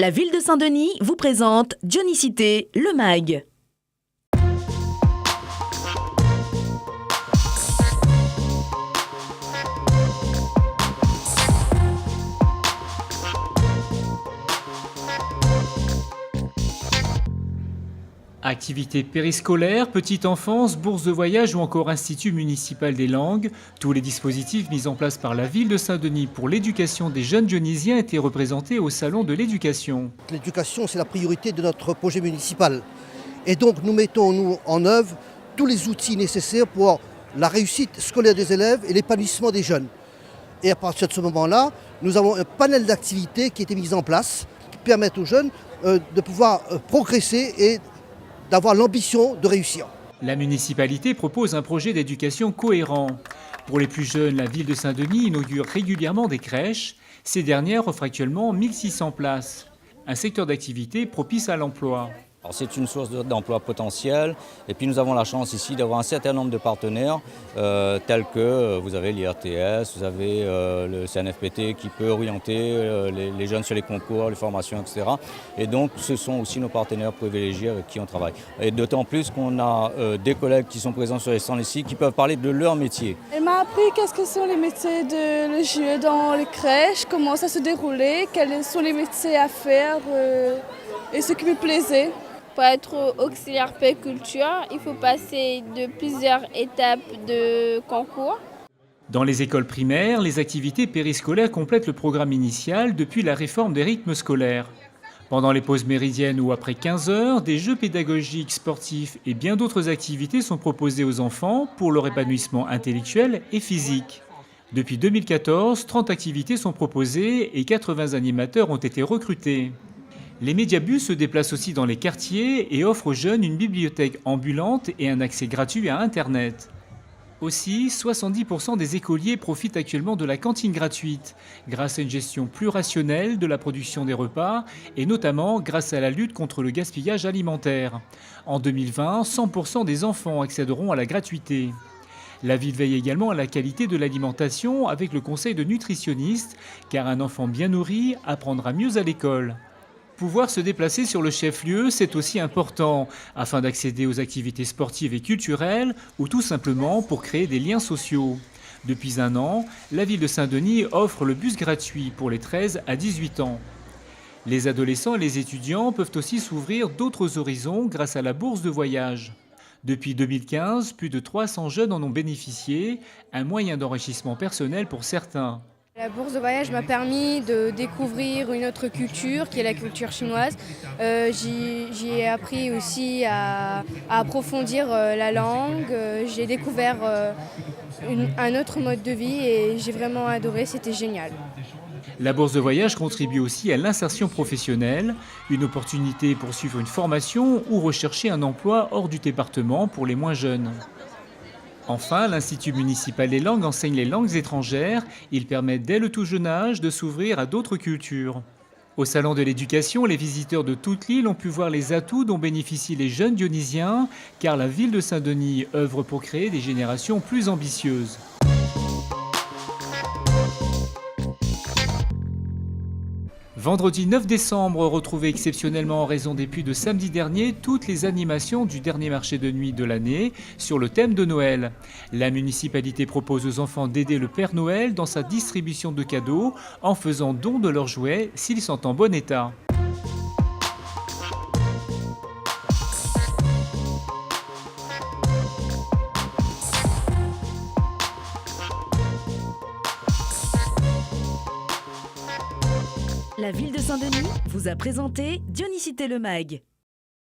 La ville de Saint-Denis vous présente Dionysité, le MAG. Activités périscolaires, petite enfance, bourse de voyage ou encore Institut municipal des langues, tous les dispositifs mis en place par la ville de Saint-Denis pour l'éducation des jeunes dionysiens étaient représentés au Salon de l'éducation. L'éducation, c'est la priorité de notre projet municipal. Et donc nous mettons en œuvre tous les outils nécessaires pour la réussite scolaire des élèves et l'épanouissement des jeunes. Et à partir de ce moment-là, nous avons un panel d'activités qui a été mis en place qui permettent aux jeunes de pouvoir progresser et d'avoir l'ambition de réussir. La municipalité propose un projet d'éducation cohérent. Pour les plus jeunes, la ville de Saint-Denis inaugure régulièrement des crèches. Ces dernières offrent actuellement 1600 places. Un secteur d'activité propice à l'emploi. C'est une source d'emploi potentiel et puis nous avons la chance ici d'avoir un certain nombre de partenaires tels que vous avez l'IRTS, vous avez le CNFPT qui peut orienter les jeunes sur les concours, les formations, etc. Et donc ce sont aussi nos partenaires privilégiés avec qui on travaille. Et d'autant plus qu'on a des collègues qui sont présents sur les stands ici qui peuvent parler de leur métier. Elle m'a appris qu'est-ce que sont les métiers de le jeu dans les crèches, comment ça se déroulait, quels sont les métiers à faire et ce qui me plaisait. Pour être auxiliaire P-Culture, il faut passer de plusieurs étapes de concours. Dans les écoles primaires, les activités périscolaires complètent le programme initial depuis la réforme des rythmes scolaires. Pendant les pauses méridiennes ou après 15 heures, des jeux pédagogiques, sportifs et bien d'autres activités sont proposées aux enfants pour leur épanouissement intellectuel et physique. Depuis 2014, 30 activités sont proposées et 80 animateurs ont été recrutés. Les médiabus se déplacent aussi dans les quartiers et offrent aux jeunes une bibliothèque ambulante et un accès gratuit à Internet. Aussi, 70% des écoliers profitent actuellement de la cantine gratuite, grâce à une gestion plus rationnelle de la production des repas et notamment grâce à la lutte contre le gaspillage alimentaire. En 2020, 100% des enfants accéderont à la gratuité. La ville veille également à la qualité de l'alimentation avec le conseil de nutritionnistes, car un enfant bien nourri apprendra mieux à l'école. Pouvoir se déplacer sur le chef-lieu, c'est aussi important, afin d'accéder aux activités sportives et culturelles ou tout simplement pour créer des liens sociaux. Depuis un an, la ville de Saint-Denis offre le bus gratuit pour les 13 à 18 ans. Les adolescents et les étudiants peuvent aussi s'ouvrir d'autres horizons grâce à la bourse de voyage. Depuis 2015, plus de 300 jeunes en ont bénéficié, un moyen d'enrichissement personnel pour certains. La bourse de voyage m'a permis de découvrir une autre culture qui est la culture chinoise. J'y ai appris aussi à approfondir la langue. J'ai découvert un autre mode de vie et j'ai vraiment adoré, c'était génial. La bourse de voyage contribue aussi à l'insertion professionnelle, une opportunité pour suivre une formation ou rechercher un emploi hors du département pour les moins jeunes. Enfin, l'Institut municipal des langues enseigne les langues étrangères. Il permet dès le tout jeune âge de s'ouvrir à d'autres cultures. Au Salon de l'éducation, les visiteurs de toute l'île ont pu voir les atouts dont bénéficient les jeunes dionysiens, car la ville de Saint-Denis œuvre pour créer des générations plus ambitieuses. Vendredi 9 décembre, retrouvez exceptionnellement en raison des pluies de samedi dernier toutes les animations du dernier marché de nuit de l'année sur le thème de Noël. La municipalité propose aux enfants d'aider le Père Noël dans sa distribution de cadeaux en faisant don de leurs jouets s'ils sont en bon état. La ville de Saint-Denis vous a présenté Dionysité, le MAG.